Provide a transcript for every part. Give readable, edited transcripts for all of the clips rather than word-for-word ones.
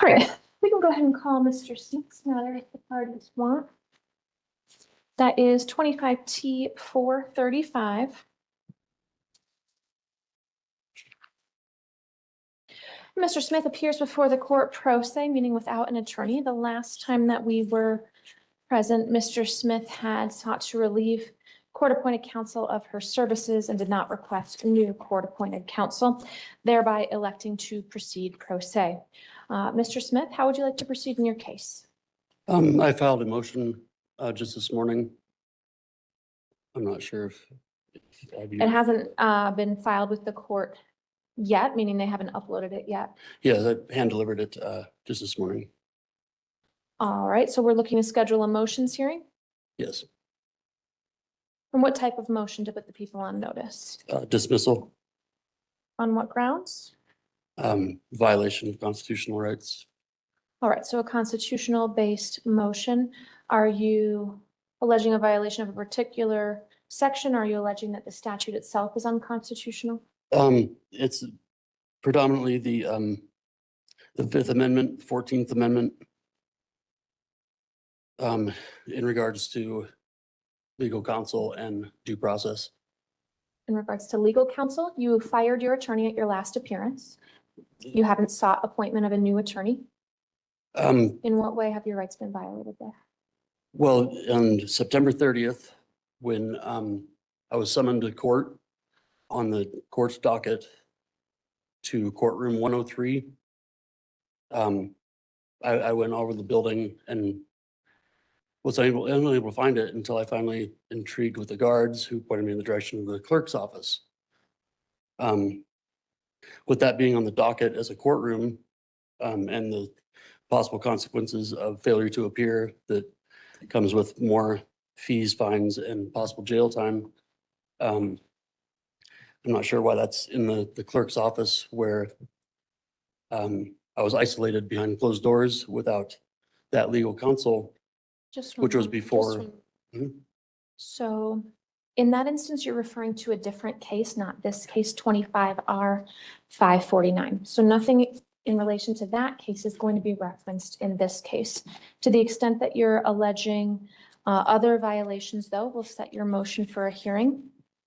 All right, we can go ahead and call Mr. Smith's matter if the parties want. That is 25T435. Mr. Smith appears before the court pro se, meaning without an attorney. The last time that we were present, Mr. Smith had sought to relieve court-appointed counsel of her services and did not request new court-appointed counsel, thereby electing to proceed pro se. Mr. Smith, how would you like to proceed in your case? I filed a motion just this morning. I'm not sure if It hasn't been filed with the court yet, meaning they haven't uploaded it yet. Yeah, I hand delivered it just this morning. All right, so we're looking to schedule a motions hearing? Yes. And what type of motion to put the people on notice? Dismissal, On what grounds? violation of constitutional rights. All right, so a constitutional based motion. Are you alleging a violation of a particular section? Or are you alleging that the statute itself is unconstitutional? It's predominantly the Fifth Amendment, 14th Amendment, in regards to legal counsel and due process. In regards to legal counsel, you fired your attorney at your last appearance. You haven't sought appointment of a new attorney. In what way have your rights been violated there? Well, on September 30th, when I was summoned to court on the court's docket to courtroom 103, I went over the building and was unable to find it until I finally intrigued with the guards who pointed me in the direction of the clerk's office. With that being on the docket as a courtroom, and the possible consequences of failure to appear that comes with more fees, fines, and possible jail time. I'm not sure why that's in the clerk's office where I was isolated behind closed doors without that legal counsel, which was before. So in that instance, you're referring to a different case, not this case, 25R 549. So nothing in relation to that case is going to be referenced in this case. To the extent that you're alleging other violations, though, we'll set your motion for a hearing.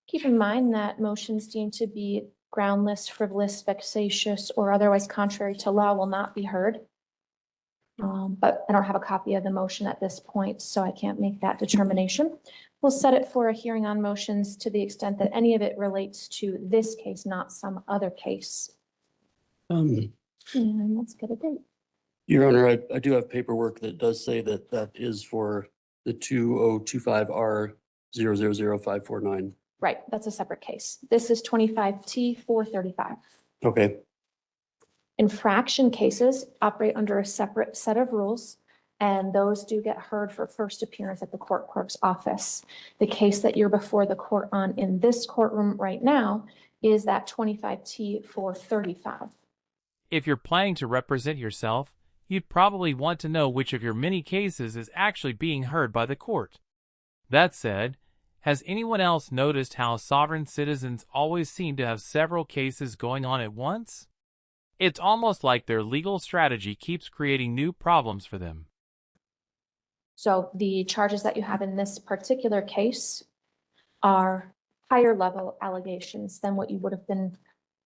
Keep in mind that motions deemed to be groundless, frivolous, vexatious, or otherwise contrary to law will not be heard. But I don't have a copy of the motion at this point, so I can't make that determination. We'll set it for a hearing on motions to the extent that any of it relates to this case, not some other case. And let's get a date. Your Honor, I do have paperwork that does say that that is for the 2025R 000549. Right, that's a separate case. This is 25T435. Okay. Infraction cases operate under a separate set of rules, and those do get heard for first appearance at the court clerk's office. The case that you're before the court on in this courtroom right now is that 25T435. If you're planning to represent yourself, you'd probably want to know which of your many cases is actually being heard by the court. That said, has anyone else noticed how sovereign citizens always seem to have several cases going on at once? It's almost like their legal strategy keeps creating new problems for them. So the charges that you have in this particular case are higher level allegations than what you would have been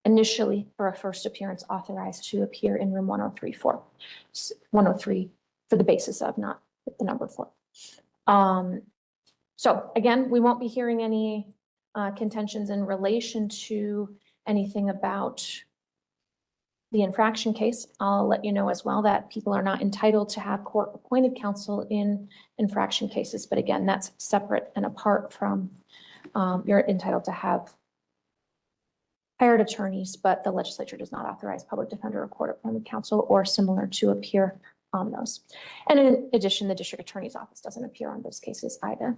initially for a first appearance authorized to appear in room 103 for 103 for the basis of, not the number 4. So again, we won't be hearing any contentions in relation to anything about the infraction case. I'll let you know as well that people are not entitled to have court appointed counsel in infraction cases. But again, that's separate and apart from you're entitled to have hired attorneys, but the legislature does not authorize public defender or court appointed counsel or similar to appear on those. And in addition, the district attorney's office doesn't appear on those cases either.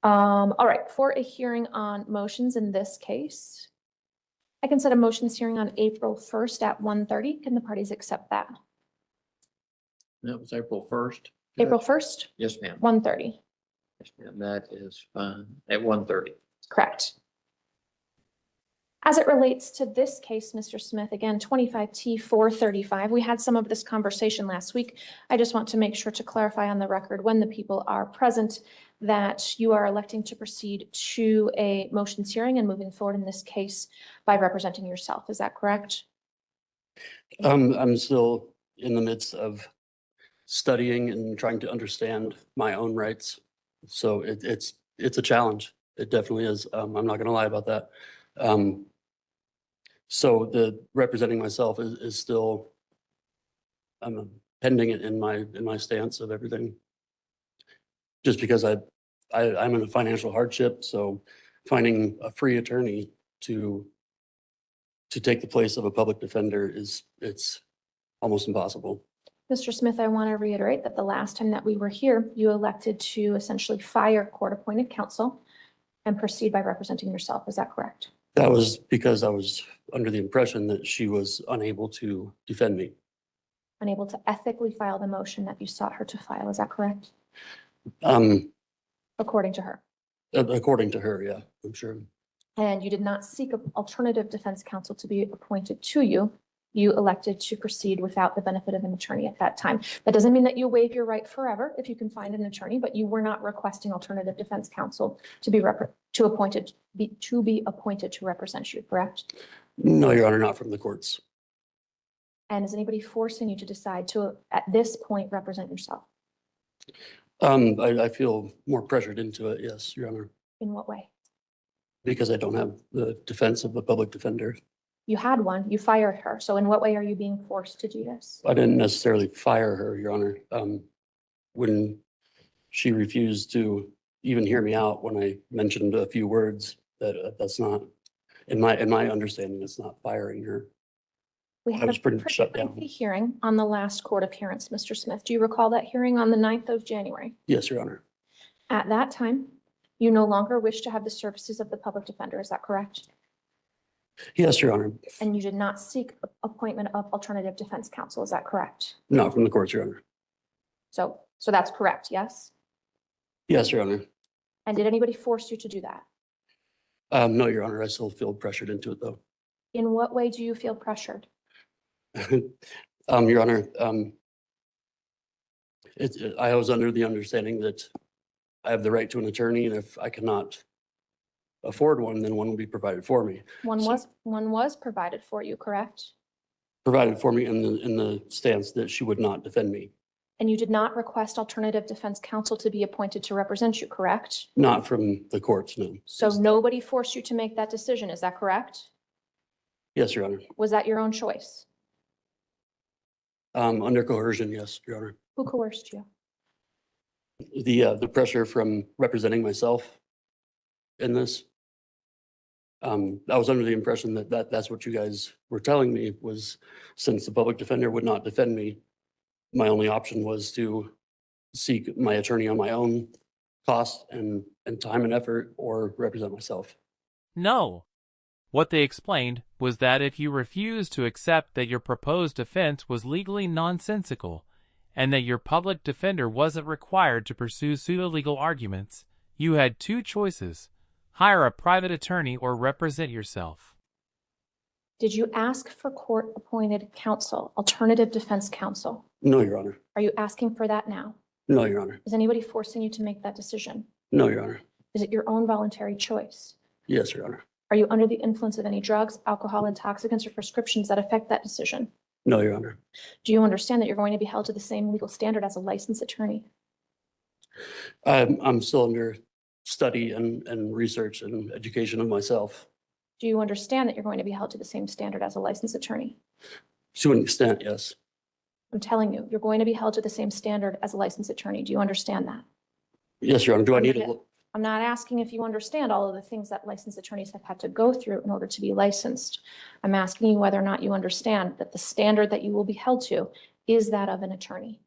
All right, for a hearing on motions in this case, I can set a motions hearing on April 1st at 1:30. Can the parties accept that? That was April 1st. April 1st, Yes, ma'am. 1:30. Yes, ma'am. That is fine. At 1:30. Correct. As it relates to this case, Mr. Smith, again, 25T435, we had some of this conversation last week. I just want to make sure to clarify on the record when the people are present that you are electing to proceed to a motions hearing and moving forward in this case by representing yourself. Is that correct? I'm still in the midst of studying and trying to understand my own rights. So it's a challenge. It definitely is. I'm not going to lie about that. So the representing myself is still, I'm pending it in my stance of everything. Just because I'm in a financial hardship, so finding a free attorney to take the place of a public defender it's almost impossible. Mr. Smith, I want to reiterate that the last time that we were here, you elected to essentially fire court-appointed counsel and proceed by representing yourself. Is that correct? That was because I was under the impression that she was unable to defend me. Unable to ethically file the motion that you sought her to file. Is that correct? According to her. According to her, yeah, I'm sure. And you did not seek an alternative defense counsel to be appointed to you. You elected to proceed without the benefit of an attorney at that time. That doesn't mean that you waive your right forever if you can find an attorney, but you were not requesting alternative defense counsel to be appointed to represent you, correct? No, Your Honor, not from the courts. And is anybody forcing you to decide to, at this point, represent yourself? I feel more pressured into it, yes, Your Honor, In what way? because I don't have the defense of a public defender. You had one, you fired her. So in what way are you being forced to do this? I didn't necessarily fire her, Your Honor. When she refused to even hear me out when I mentioned a few words, that's not, in my understanding, it's not firing her. We I had was a pretty pretty shut down. lengthy hearing on the last court appearance, Mr. Smith. Do you recall that hearing on the 9th of January? Yes, Your Honor. At that time, you no longer wish to have the services of the public defender. Is that correct? Yes, Your Honor. And you did not seek appointment of alternative defense counsel. Is that correct? Not from the courts, Your Honor. So that's correct, yes? Yes, Your Honor. And did anybody force you to do that? No, Your Honor, I still feel pressured into it, though. In what way do you feel pressured? Your Honor, I was under the understanding that I have the right to an attorney, and if I cannot afford one, then one will be provided for me. One was provided for you, correct? Provided for me in the stance that she would not defend me. And you did not request alternative defense counsel to be appointed to represent you, correct? Not from the courts, no. So nobody forced you to make that decision, is that correct? Yes, Your Honor. Was that your own choice? Under coercion, yes, Your Honor. Who coerced you? The pressure from representing myself in this. I was under the impression that that's what you guys were telling me, was since the public defender would not defend me, my only option was to seek my attorney on my own cost and time and effort, or represent myself. No. What they explained was that if you refused to accept that your proposed defense was legally nonsensical and that your public defender wasn't required to pursue pseudo-legal arguments, you had two choices: hire a private attorney or represent yourself. Did you ask for court-appointed counsel, alternative defense counsel? No, Your Honor. Are you asking for that now? No, Your Honor. Is anybody forcing you to make that decision? No, Your Honor. Is it your own voluntary choice? Yes, Your Honor. Are you under the influence of any drugs, alcohol, intoxicants, or prescriptions that affect that decision? No, Your Honor. Do you understand that you're going to be held to the same legal standard as a licensed attorney? I'm still under study and research and education of myself. Do you understand that you're going to be held to the same standard as a licensed attorney? To an extent, yes. I'm telling you, you're going to be held to the same standard as a licensed attorney. Do you understand that? Yes, Your Honor. Do I need to? I'm not asking if you understand all of the things that licensed attorneys have had to go through in order to be licensed. I'm asking you whether or not you understand that the standard that you will be held to is that of an attorney.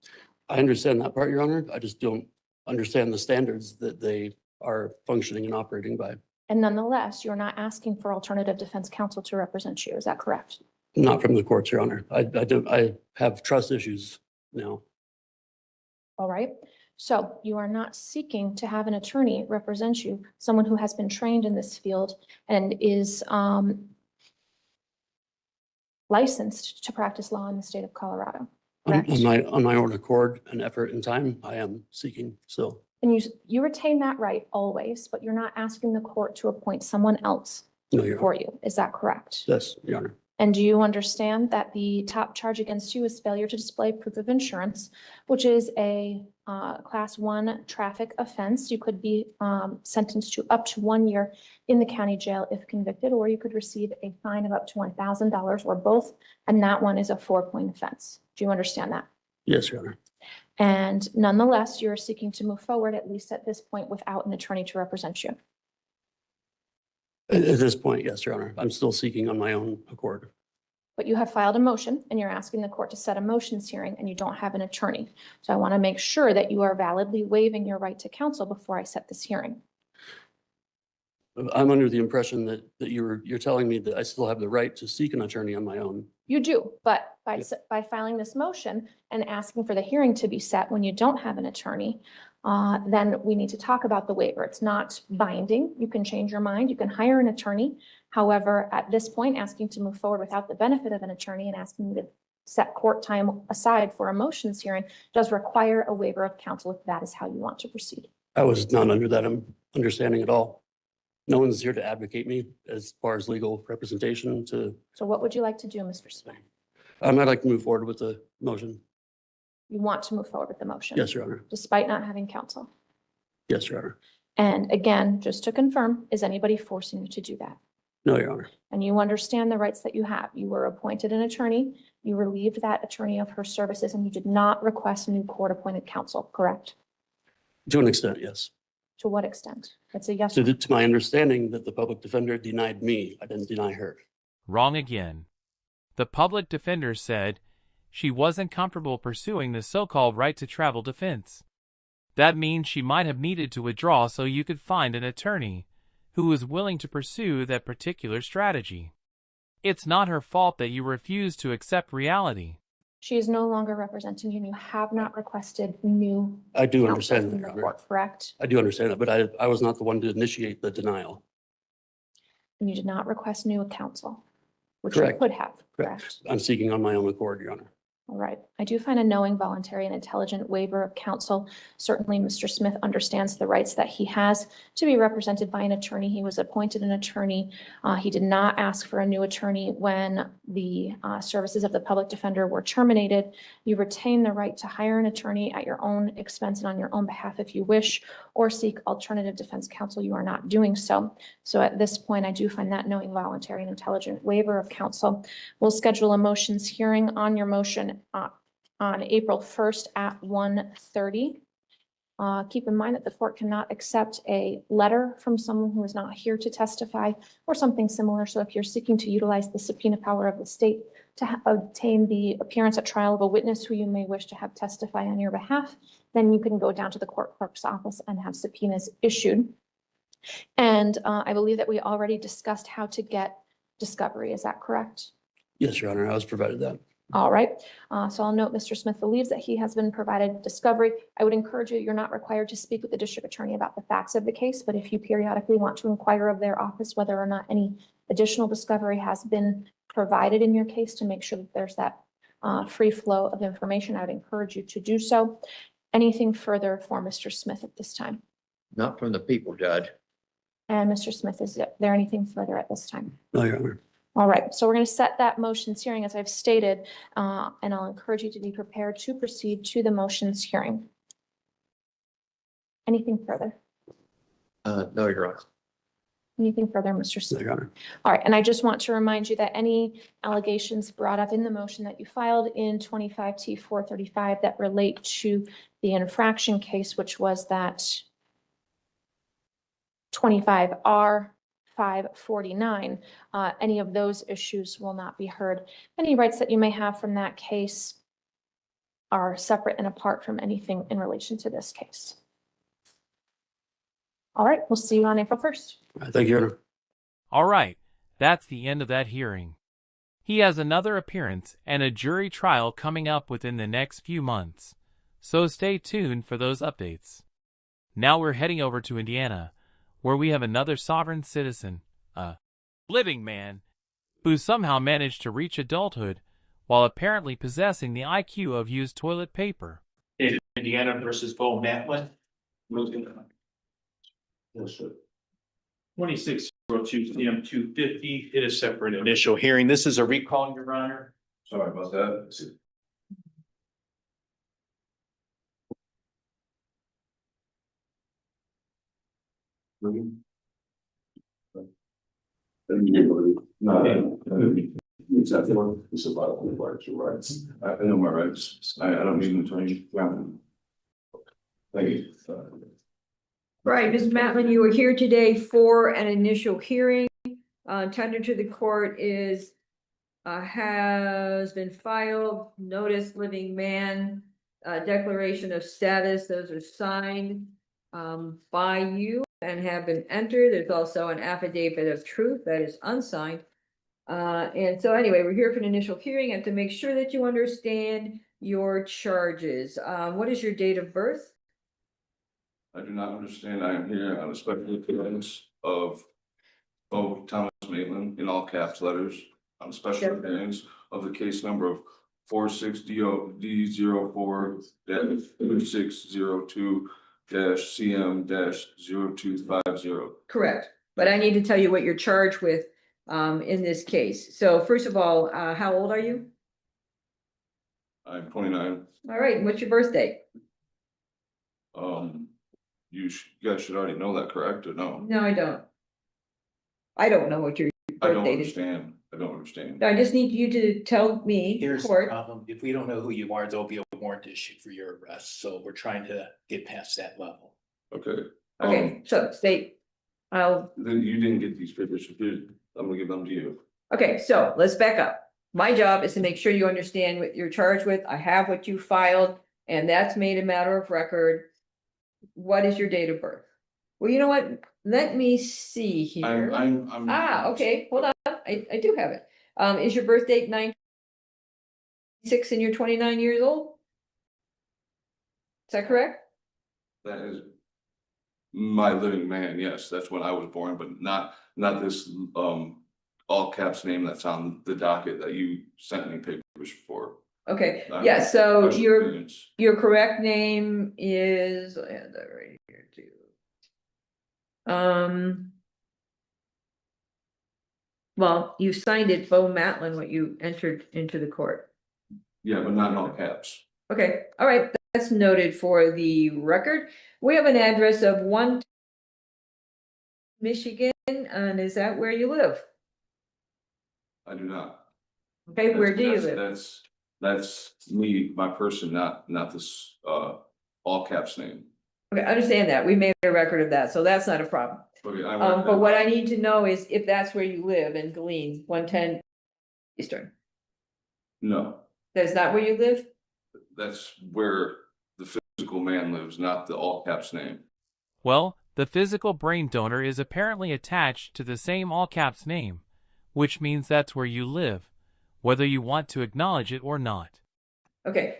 I understand that part, Your Honor. I just don't understand the standards that they are functioning and operating by. And nonetheless, you're not asking for alternative defense counsel to represent you. Is that correct? Not from the courts, Your Honor. I have trust issues now. All right. So you are not seeking to have an attorney represent you, someone who has been trained in this field and is licensed to practice law in the state of Colorado, On correct? on my own accord and effort and time, I am seeking, so, And you retain that right always, but you're not asking the court to appoint someone else no, Your for Honor. you. Is that correct? Yes, Your Honor. And do you understand that the top charge against you is failure to display proof of insurance, which is a class 1 traffic offense? You could be sentenced to up to 1 year in the county jail if convicted, or you could receive a fine of up to $1,000 or both, and that one is a 4-point offense. Do you understand that? Yes, Your Honor. And nonetheless, you're seeking to move forward, at least at this point, without an attorney to represent you. At this point, yes, Your Honor. I'm still seeking on my own accord. But you have filed a motion and you're asking the court to set a motions hearing and you don't have an attorney. So I want to make sure that you are validly waiving your right to counsel before I set this hearing. I'm under the impression that you're telling me that I still have the right to seek an attorney on my own. You do, but by filing this motion and asking for the hearing to be set when you don't have an attorney, then we need to talk about the waiver. It's not binding. You can change your mind. You can hire an attorney. However, at this point, asking to move forward without the benefit of an attorney and asking you to set court time aside for a motions hearing does require a waiver of counsel if that is how you want to proceed. I was not under that understanding at all. No one's here to advocate me as far as legal representation to, So what would you like to do, Mr. Smith? I'd like to move forward with the motion. You want to move forward with the motion? Yes, Your Honor. Despite not having counsel? Yes, Your Honor. And again, just to confirm, is anybody forcing you to do that? No, Your Honor. And you understand the rights that you have. You were appointed an attorney, you relieved that attorney of her services, and you did not request new court-appointed counsel, correct? To an extent, yes. To what extent? That's a yes. or no. To my understanding that the public defender denied me, I didn't deny her. Wrong again. The public defender said she wasn't comfortable pursuing the so-called right to travel defense. That means she might have needed to withdraw so you could find an attorney who was willing to pursue that particular strategy. It's not her fault that you refused to accept reality. She is no longer representing you, and you have not requested new I do counsel understand from that, the Your Honor. court, correct? I do understand that, but I was not the one to initiate the denial. And you did not request new counsel, which you Correct. could have, correct? I'm seeking on my own accord, Your Honor. All right. I do find a knowing, voluntary, and intelligent waiver of counsel. Certainly, Mr. Smith understands the rights that he has to be represented by an attorney. He was appointed an attorney. He did not ask for a new attorney when the services of the public defender were terminated. You retain the right to hire an attorney at your own expense and on your own behalf if you wish, or seek alternative defense counsel. You are not doing so. So at this point, I do find that knowing, voluntary, and intelligent waiver of counsel. We'll schedule a motions hearing on your motion on April 1st at 1:30. Keep in mind that the court cannot accept a letter from someone who is not here to testify or something similar. So if you're seeking to utilize the subpoena power of the state to obtain the appearance at trial of a witness who you may wish to have testify on your behalf, then you can go down to the court clerk's office and have subpoenas issued. And I believe that we already discussed how to get discovery. Is that correct? Yes, Your Honor, I was provided that. All right. So I'll note Mr. Smith believes that he has been provided discovery. I would encourage you, you're not required to speak with the district attorney about the facts of the case, but if you periodically want to inquire of their office whether or not any additional discovery has been provided in your case to make sure that there's that free flow of information, I would encourage you to do so. Anything further for Mr. Smith at this time? Not from the people, Judge. And Mr. Smith, is there anything further at this time? No, Your Honor. All right, so we're going to set that motions hearing as I've stated, and I'll encourage you to be prepared to proceed to the motions hearing. Anything further? No, Your Honor. Anything further, Mr. No, Smith? Your Honor. All right, and I just want to remind you that any allegations brought up in the motion that you filed in 25T 435 that relate to the infraction case, which was that 25R 549, any of those issues will not be heard. Any rights that you may have from that case are separate and apart from anything in relation to this case. All right, we'll see you on April 1st. Thank you, Your Honor. All right, that's the end of that hearing. He has another appearance and a jury trial coming up within the next few months, so stay tuned for those updates. Now we're heading over to Indiana, where we have another sovereign citizen, a living man, who somehow managed to reach adulthood while apparently possessing the IQ of used toilet paper. Indiana versus Bo Matlin. Yes, sir. 2602 CM 250. It is separate initial hearing. This is a recall, Your Honor. Sorry about that. No, exactly. It's about your rights. I know my rights. I don't need an attorney. Thank you. Right, Ms. Matlin, you were here today for an initial hearing. Tender to the court is, has been filed, notice living man, declaration of status, those are signed by you and have been entered. There's also an affidavit of truth that is unsigned. And so anyway, we're here for an initial hearing and to make sure that you understand your charges. What is your date of birth? I do not understand. I am here on a special appearance of Thomas Maitland in all caps letters on a special appearance of the case number of 46D04-2602-CM-0250. Correct, but I need to tell you what you're charged with in this case. So first of all, how old are you? I'm 29. All right, and what's your birthday? You guys should already know that, correct, or no? No, I don't. I don't know what your I don't birthday is. understand. I don't understand. I just need you to tell me, Here's the court. problem. If we don't know who you are, there'll be a warrant issued for your arrest. So we're trying to get past that level. Okay. Okay, so state, Then you didn't get these papers. I'm gonna give them to you. okay, so let's back up. My job is to make sure you understand what you're charged with. I have what you filed, and that's made a matter of record. What is your date of birth? Well, you know what? Let me see here. I'm. Okay, hold on. I do have it. Is your birth date 9/6 and you're 29 years old? Is that correct? That is my living man. Yes, that's when I was born, but not this all caps name that's on the docket that you sent me papers for. Okay, yeah, so Special your appearance. correct name is, I had that right here too. Well, you signed it, Bo Matlin, what you entered into the court. Yeah, but not in all caps. Okay, all right, that's noted for the record. We have an address of 1 Michigan, and is that where you live? I do not. Okay, where do you live? That's me, my person, not this all caps name. Okay, I understand that. We made a record of that, so that's not a problem. Okay, But what I need to know is if that's where you live in Galeen, 110 Eastern. No, That's not where you live? that's where the physical man lives, not the all caps name. Well, the physical brain donor is apparently attached to the same all-caps name, which means that's where you live, whether you want to acknowledge it or not. Okay,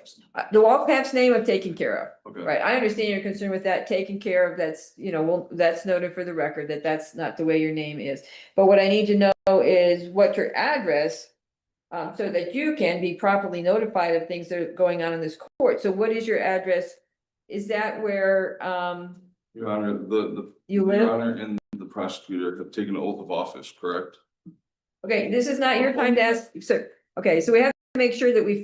the all caps name I've taken care of. Okay. Right, I understand your concern with that, taken care of, that's, well, that's noted for the record that that's not the way your name is. But what I need to know is what your address, so that you can be properly notified of things that are going on in this court. So what is your address? Is that where, Your Honor, you Your live? Honor and the prosecutor have taken an oath of office, correct? Okay, this is not your time to ask, sir. Okay, so we have to make sure that we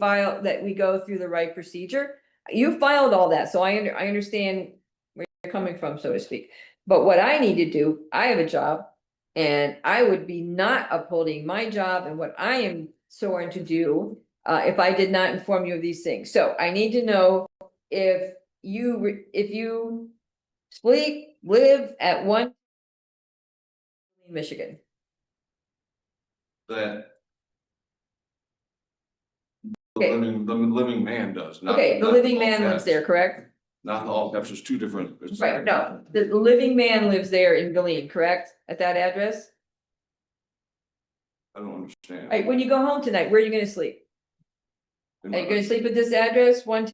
go through the right procedure. You filed all that, so I understand where you're coming from, so to speak. But what I need to do, I have a job, and I would be not upholding my job and what I am sworn to do if I did not inform you of these things. So I need to know if you live at 1 Michigan. That Okay. the living man does, not. Okay, the not living all man lives caps. there, correct? Not the all caps, there's two different. Right, no, the living man lives there in Galeen, correct? At that address? I don't understand. Right, when you go home tonight, where are you gonna sleep? In Are you my- gonna sleep at this address, 1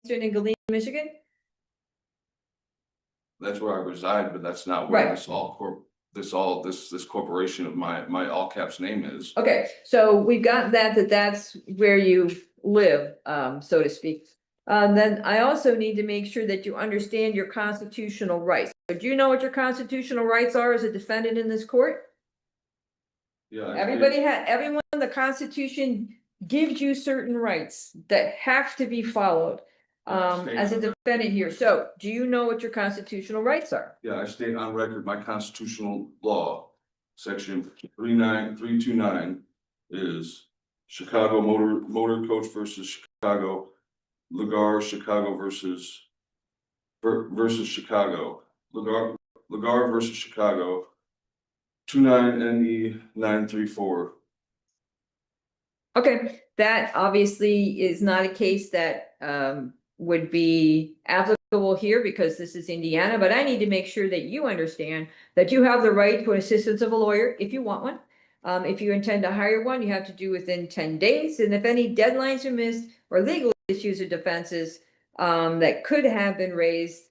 Eastern in Galeen, Michigan? That's where I reside, but that's not where Right. this all court. this corporation of my all caps name is. Okay, so we've got that's where you live, so to speak. Then I also need to make sure that you understand your constitutional rights. So do you know what your constitutional rights are as a defendant in this court? Yeah. Everyone, the Constitution gives you certain rights that have to be followed, as a defendant here. So do you know what your constitutional rights are? Yeah, I state on record, my constitutional law, section 39329 is Chicago Motor Coach versus Chicago, Lagar Chicago versus Chicago, Lagar versus Chicago, 29 NE 934. Okay, that obviously is not a case that would be applicable here because this is Indiana, but I need to make sure that you understand that you have the right to assistance of a lawyer if you want one. If you intend to hire one, you have to do within 10 days. And if any deadlines are missed or legal issues or defenses that could have been raised,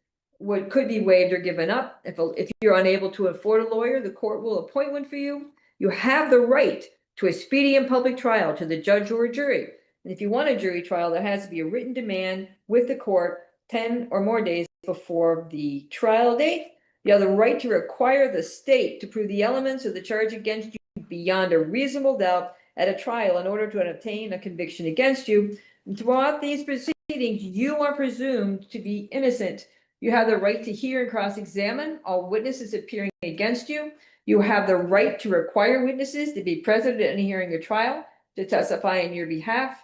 could be waived or given up. If you're unable to afford a lawyer, the court will appoint one for you. You have the right to a speedy and public trial to the judge or a jury. And if you want a jury trial, there has to be a written demand with the court 10 or more days before the trial date. You have the right to require the state to prove the elements of the charge against you beyond a reasonable doubt at a trial in order to obtain a conviction against you. And throughout these proceedings, you are presumed to be innocent. You have the right to hear and cross-examine all witnesses appearing against you. You have the right to require witnesses to be present at any hearing or trial to testify on your behalf.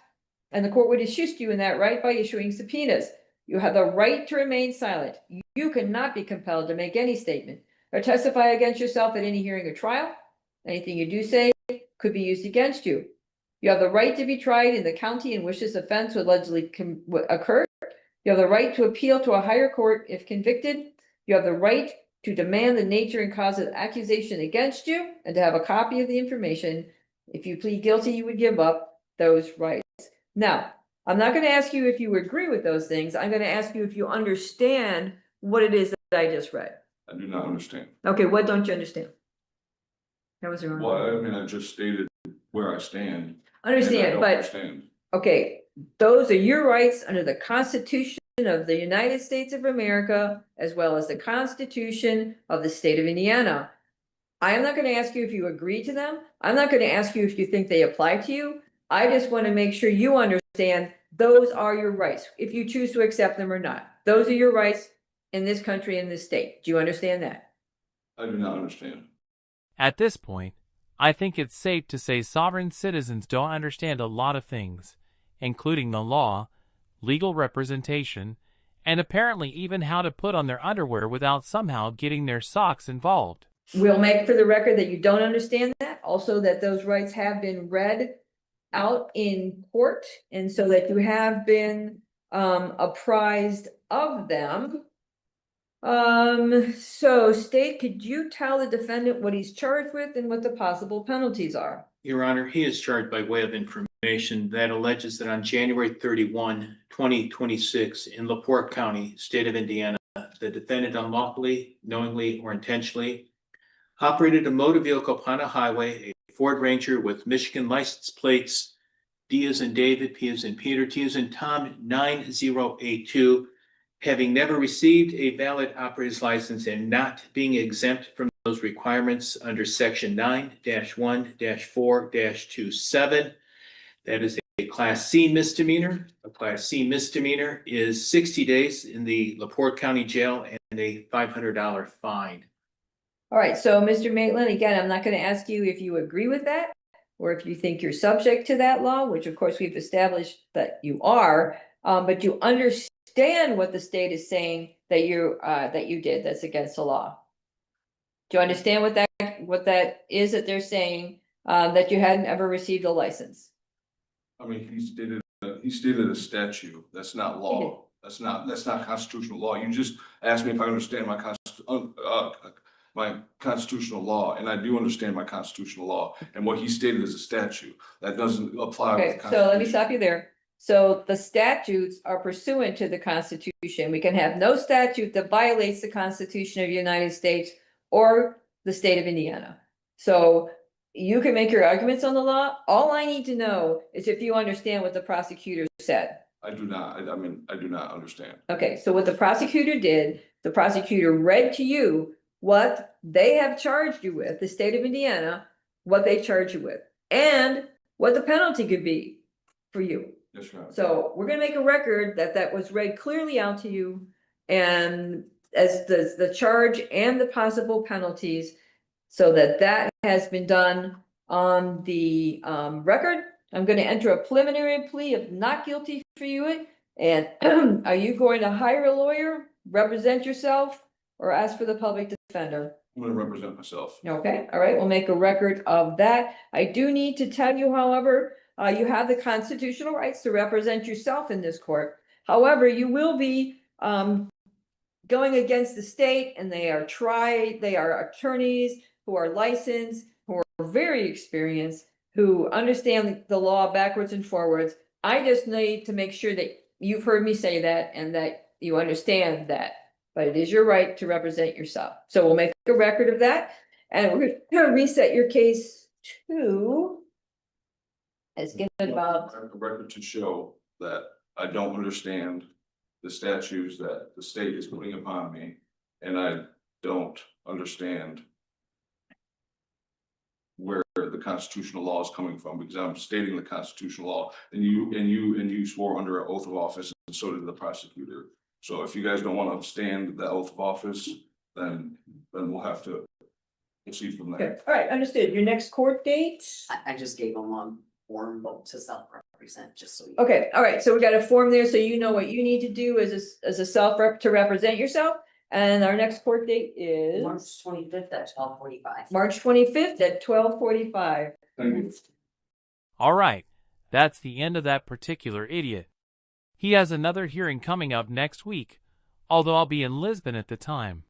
And the court would assist you in that right by issuing subpoenas. You have the right to remain silent. You cannot be compelled to make any statement or testify against yourself at any hearing or trial. Anything you do say could be used against you. You have the right to be tried in the county in which this offense allegedly occurred. You have the right to appeal to a higher court if convicted. You have the right to demand the nature and cause of accusation against you and to have a copy of the information. If you plead guilty, you would give up those rights. Now, I'm not going to ask you if you agree with those things. I'm going to ask you if you understand what it is that I just read. I do not understand. Okay, what don't you understand? That was wrong. Well, I mean, I just stated where I stand. and I Understand, don't but understand. okay, those are your rights under the Constitution of the United States of America, as well as the Constitution of the state of Indiana. I am not going to ask you if you agree to them. I'm not going to ask you if you think they apply to you. I just want to make sure you understand those are your rights, if you choose to accept them or not. Those are your rights in this country, in this state. Do you understand that? I do not understand. At this point, I think it's safe to say sovereign citizens don't understand a lot of things, including the law, legal representation, and apparently even how to put on their underwear without somehow getting their socks involved. We'll make for the record that you don't understand that. Also, that those rights have been read out in court, and so that you have been apprised of them. So state, could you tell the defendant what he's charged with and what the possible penalties are? Your Honor, he is charged by way of information that alleges that on January 31, 2026, in LaPorte County, state of Indiana, the defendant unlawfully, knowingly, or intentionally operated a motor vehicle upon a highway, a Ford Ranger with Michigan license plates D as in David, P as in Peter, T as in Tom, 9082, having never received a valid operator's license and not being exempt from those requirements under section 9-1-4-27. That is a class C misdemeanor. A class C misdemeanor is 60 days in the LaPorte County Jail and a $500 fine. All right, so Mr. Maitland, again, I'm not going to ask you if you agree with that or if you think you're subject to that law, which of course we've established that you are, but you understand what the state is saying that you did that's against the law. Do you understand what that is that they're saying, that you hadn't ever received a license? I mean, he stated a statute. That's not law. That's not constitutional law. You just asked me if I understand my constitutional law, and I do understand my constitutional law. And what he stated is a statute that doesn't apply. Okay, so let me stop you there. So the statutes are pursuant to the Constitution. We can have no statute that violates the Constitution of the United States or the state of Indiana. So you can make your arguments on the law. All I need to know is if you understand what the prosecutor said. I do not, I mean, I do not understand. Okay, so what the prosecutor did, the prosecutor read to you what they have charged you with, the state of Indiana, what they charge you with, and what the penalty could be for you. Yes, Your Honor. So we're gonna make a record that that was read clearly out to you, and as the charge and the possible penalties, so that that has been done on the record. I'm gonna enter a preliminary plea of not guilty for you. And are you going to hire a lawyer, represent yourself, or ask for the public defender? I'm gonna represent myself. Okay, all right, we'll make a record of that. I do need to tell you, however, you have the constitutional rights to represent yourself in this court. However, you will be going against the state, and they are attorneys who are licensed, who are very experienced, who understand the law backwards and forwards. I just need to make sure that you've heard me say that and that you understand that, but it is your right to represent yourself. So we'll make a record of that, and we're gonna reset your case to. It's getting about, I have a record to show that I don't understand the statutes that the state is putting upon me, and I don't understand where the constitutional law is coming from, because I'm stating the constitutional law, and you swore under an oath of office, and so did the prosecutor. So if you guys don't want to stand the oath of office, then we'll have to proceed from there. okay, all right, understood. Your next court date? I just gave them a form to self-represent, just so you. Okay, all right, so we got a form there, so you know what you need to do as a self-rep to represent yourself. And our next court date is March 25th at 12:45. March 25th at 12:45. Thank you. All right, that's the end of that particular idiot. He has another hearing coming up next week, although I'll be in Lisbon at the time.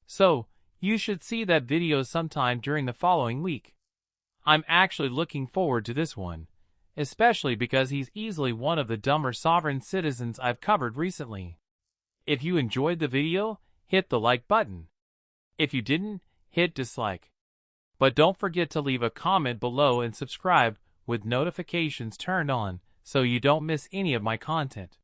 So, you should see that video sometime during the following week. I'm actually looking forward to this one, especially because he's easily one of the dumber sovereign citizens I've covered recently. If you enjoyed the video, hit the like button. If you didn't, hit dislike. But don't forget to leave a comment below and subscribe with notifications turned on so you don't miss any of my content.